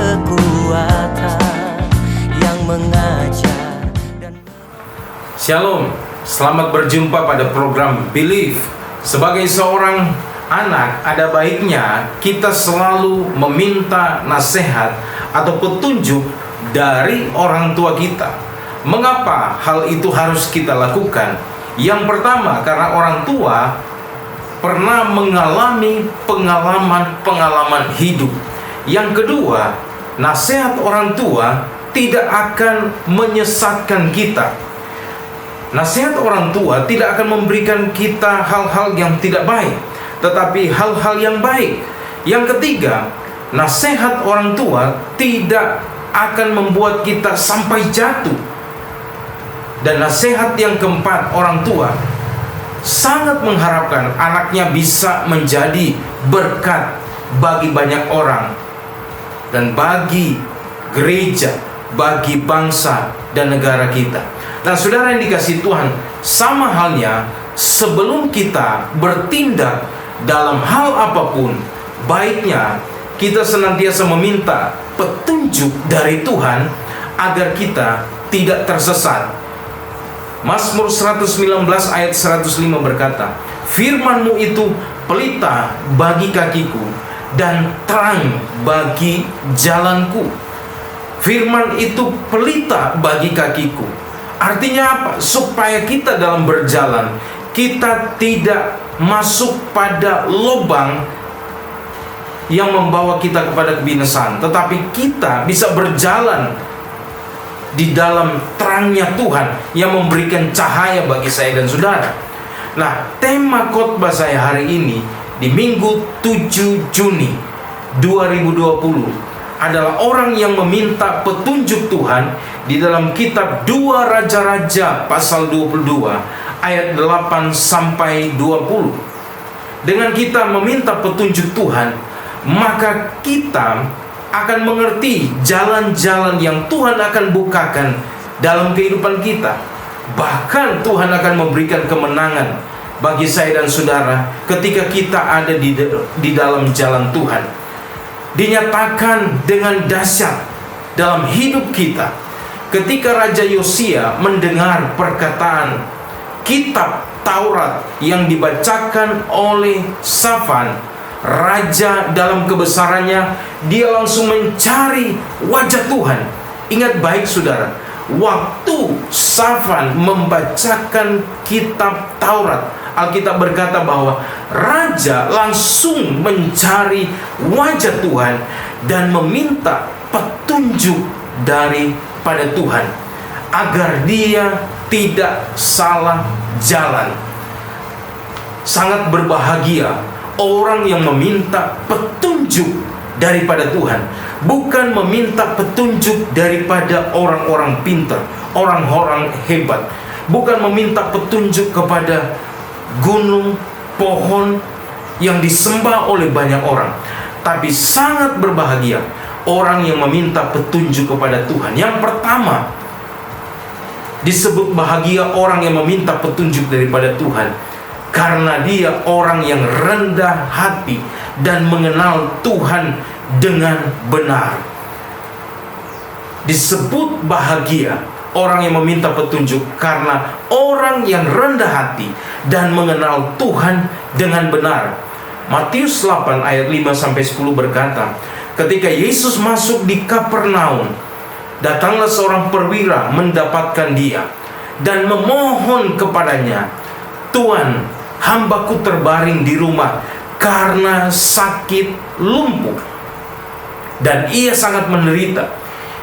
kekuatan yang mengajar dan... Shalom, selamat berjumpa pada program Believe. Sebagai seorang anak, ada baiknya kita selalu meminta nasihat atau petunjuk dari orang tua kita. Mengapa hal itu harus kita lakukan? Yang pertama, karena orang tua pernah mengalami pengalaman hidup. Yang kedua, nasihat orang tua tidak akan menyesatkan kita. Nasihat orang tua tidak akan memberikan kita hal-hal yang tidak baik, tetapi hal-hal yang baik. Yang ketiga, nasihat orang tua tidak akan membuat kita sampai jatuh. Dan nasihat yang keempat, orang tua sangat mengharapkan anaknya bisa menjadi berkat bagi banyak orang dan bagi gereja, bagi bangsa dan negara kita. Nah, saudara yang dikasihi Tuhan, sama halnya sebelum kita bertindak dalam hal apapun, baiknya kita senantiasa meminta petunjuk dari Tuhan agar kita tidak tersesat. Mazmur 119 ayat 105 berkata, "Firman-Mu itu pelita bagi kakiku dan terang bagi jalanku." Firman itu pelita bagi kakiku. Artinya apa? Supaya kita dalam berjalan, kita tidak masuk pada lubang yang membawa kita kepada kebinasaan, tetapi kita bisa berjalan di dalam terangnya Tuhan yang memberikan cahaya bagi saya dan saudara. Nah, tema khotbah saya hari ini di Minggu 7 Juni 2020 adalah orang yang meminta petunjuk Tuhan di dalam kitab 2 Raja-Raja pasal 22 ayat 8 sampai 20. Dengan kita meminta petunjuk Tuhan, maka kita akan mengerti jalan-jalan yang Tuhan akan bukakan dalam kehidupan kita. Bahkan Tuhan akan memberikan kemenangan bagi saya dan saudara ketika kita ada di dalam jalan Tuhan. Dinyatakan dengan dahsyat dalam hidup kita ketika Raja Yosia mendengar perkataan kitab Taurat yang dibacakan oleh Safan. Raja dalam kebesarannya, dia langsung mencari wajah Tuhan. Ingat baik saudara, waktu Safan membacakan kitab Taurat, Alkitab berkata bahwa raja langsung mencari wajah Tuhan dan meminta petunjuk daripada Tuhan agar dia tidak salah jalan. Sangat berbahagia orang yang meminta petunjuk daripada Tuhan, bukan meminta petunjuk daripada orang-orang pintar, orang-orang hebat, bukan meminta petunjuk kepada gunung, pohon yang disembah oleh banyak orang, tapi sangat berbahagia orang yang meminta petunjuk kepada Tuhan. Yang pertama, disebut bahagia orang yang meminta petunjuk daripada Tuhan karena dia orang yang rendah hati dan mengenal Tuhan dengan benar. Disebut bahagia orang yang meminta petunjuk karena orang yang rendah hati dan mengenal Tuhan dengan benar. Matius 8 ayat 5 sampai 10 berkata, ketika Yesus masuk di Kapernaum, datanglah seorang perwira mendapatkan dia dan memohon kepadanya, "Tuan, hambaku terbaring di rumah karena sakit lumpuh dan ia sangat menderita."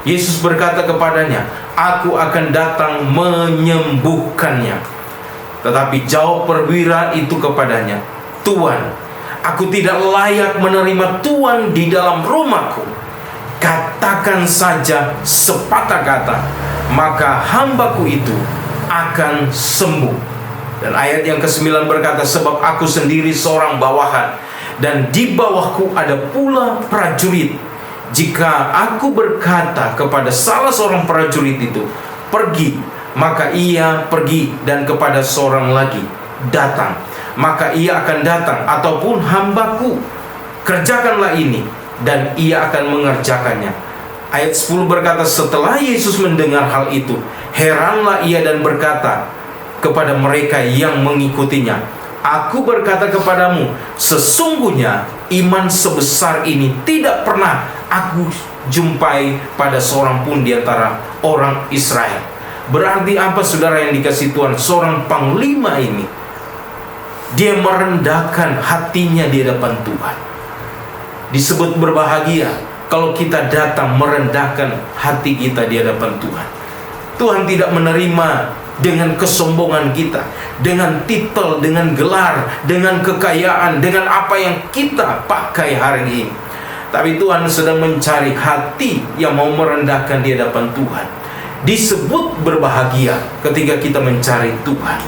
Yesus berkata kepadanya, "Aku akan datang menyembuhkannya." Tetapi jawab perwira itu kepadanya, "Tuan, aku tidak layak menerima Tuan di dalam rumahku. Katakan saja sepatah kata, maka hambaku itu akan sembuh." Dan ayat yang ke-9 berkata, "Sebab aku sendiri seorang bawahan, dan di bawahku ada pula prajurit. Jika aku berkata kepada salah seorang prajurit itu, 'Pergi,' maka ia pergi, dan kepada seorang lagi, 'Datang,' maka ia akan datang. Ataupun hambaku, 'Kerjakanlah ini,' dan ia akan mengerjakannya." Ayat 10 berkata, setelah Yesus mendengar hal itu, heranlah ia dan berkata kepada mereka yang mengikutinya, aku berkata kepadamu, sesungguhnya iman sebesar ini tidak pernah aku jumpai pada seorang pun di antara orang Israel. Berarti apa, saudara yang dikasihi Tuhan? Seorang panglima ini, dia merendahkan hatinya di hadapan Tuhan. Disebut berbahagia kalau kita datang merendahkan hati kita di hadapan Tuhan. Tuhan tidak menerima dengan kesombongan kita, dengan titel, dengan gelar, dengan kekayaan, dengan apa yang kita pakai hari ini. Tapi Tuhan sedang mencari hati yang mau merendahkan di hadapan Tuhan. Disebut berbahagia ketika kita mencari Tuhan.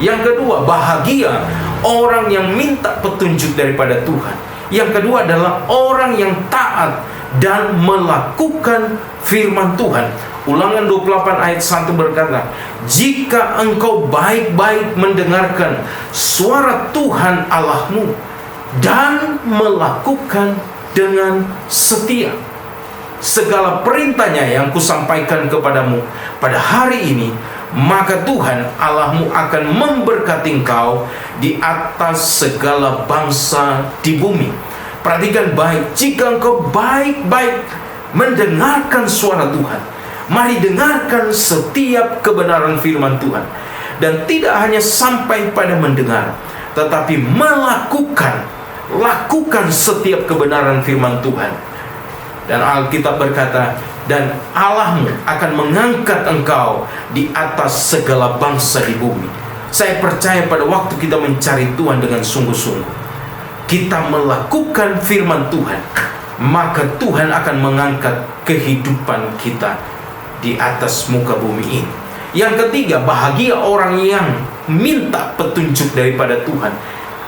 Yang kedua, bahagia orang yang minta petunjuk daripada Tuhan. Yang kedua adalah orang yang taat dan melakukan firman Tuhan. Ulangan 28 ayat 1 berkata, jika engkau baik-baik mendengarkan suara Tuhan Allahmu dan melakukan dengan setia segala perintahnya yang kusampaikan kepadamu pada hari ini, maka Tuhan Allahmu akan memberkati engkau di atas segala bangsa di bumi. Perhatikan baik, jika engkau baik-baik mendengarkan suara Tuhan, mari dengarkan setiap kebenaran firman Tuhan. Dan tidak hanya sampai pada mendengar, tetapi lakukan setiap kebenaran firman Tuhan. Dan Alkitab berkata, dan Allahmu akan mengangkat engkau di atas segala bangsa di bumi. Saya percaya pada waktu kita mencari Tuhan dengan sungguh-sungguh, kita melakukan firman Tuhan, maka Tuhan akan mengangkat kehidupan kita di atas muka bumi ini. Yang ketiga, bahagia orang yang minta petunjuk daripada Tuhan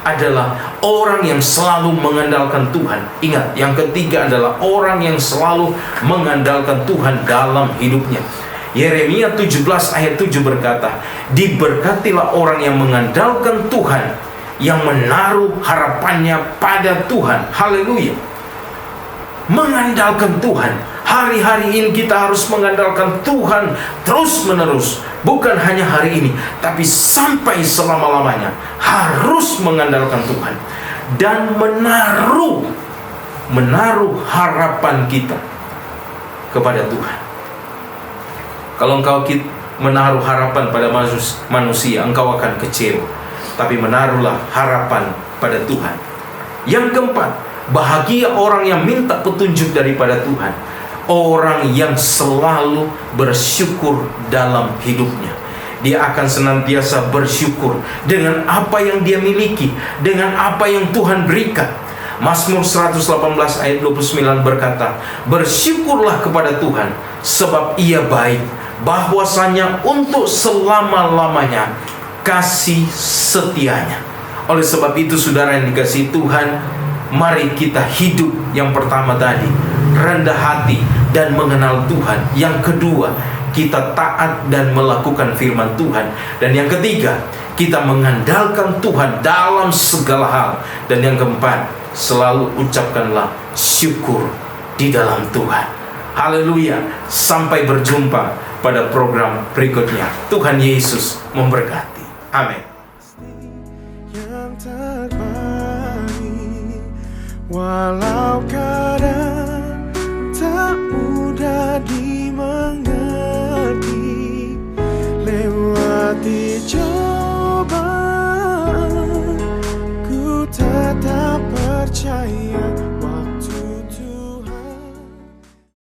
adalah orang yang selalu mengandalkan Tuhan. Ingat, yang ketiga adalah orang yang selalu mengandalkan Tuhan dalam hidupnya. Yeremia 17 ayat 7 berkata, diberkatilah orang yang mengandalkan Tuhan, yang menaruh harapannya pada Tuhan. Haleluya. Mengandalkan Tuhan. Hari-hari ini kita harus mengandalkan Tuhan terus menerus. Bukan hanya hari ini, tapi sampai selama-lamanya harus mengandalkan Tuhan dan menaruh harapan kita kepada Tuhan. Kalau engkau menaruh harapan pada manusia, engkau akan kecewa. Tapi menaruhlah harapan pada Tuhan. Yang keempat, bahagia orang yang minta petunjuk daripada Tuhan. Orang yang selalu bersyukur dalam hidupnya. Dia akan senantiasa bersyukur dengan apa yang dia miliki, dengan apa yang Tuhan berikan. Mazmur 118 ayat 29 berkata, bersyukurlah kepada Tuhan, sebab Ia baik, bahwasanya untuk selama-lamanya kasih setianya. Oleh sebab itu, saudara yang dikasihi Tuhan, mari kita hidup yang pertama tadi, rendah hati dan mengenal Tuhan. Yang kedua, kita taat dan melakukan firman Tuhan. Dan yang ketiga, kita mengandalkan Tuhan dalam segala hal. Dan yang keempat, selalu ucapkanlah syukur di dalam Tuhan. Haleluya. Sampai berjumpa pada program berikutnya. Tuhan Yesus memberkati. Amin. Yang terbaik, walau kau